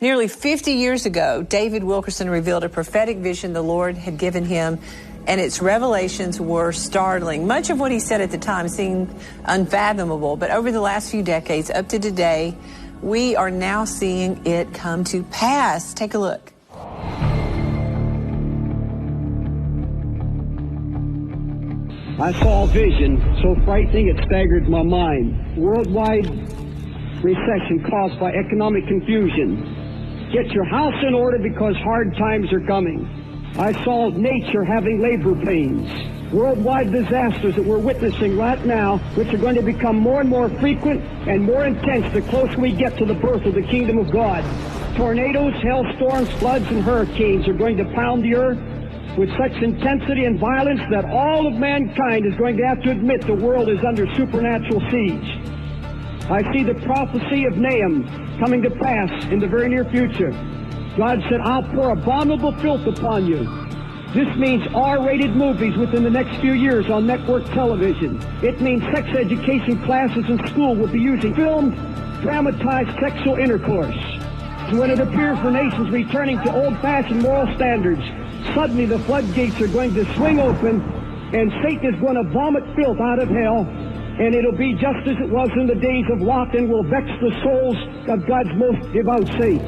Nearly 50 years ago, David Wilkerson revealed a prophetic vision the Lord had given him, and its revelations were startling. Much of what he said at the time seemed unfathomable, but over the last few decades, up to today, we are now seeing it come to pass. Take a look. I saw a vision so frightening it staggered my mind. Worldwide recession caused by economic confusion. Get your house in order because hard times are coming. I saw nature having labor pains. Worldwide disasters that we're witnessing right now, which are going to become more and more frequent and more intense the closer we get to the birth of the kingdom of God. Tornadoes, hailstorms, floods, and hurricanes are going to pound the earth with such intensity and violence that all of mankind is going to have to admit the world is under supernatural siege. I see the prophecy of Nahum coming to pass in the very near future. God said, I'll pour abominable filth upon you. This means R-rated movies within the next few years on network television. It means sex education classes in school will be using filmed, dramatized sexual intercourse. And when it appears the nation's returning to old-fashioned moral standards, suddenly the floodgates are going to swing open and Satan is going to vomit filth out of hell, and it'll be just as it was in the days of Lot and will vex the souls of God's most devout saints.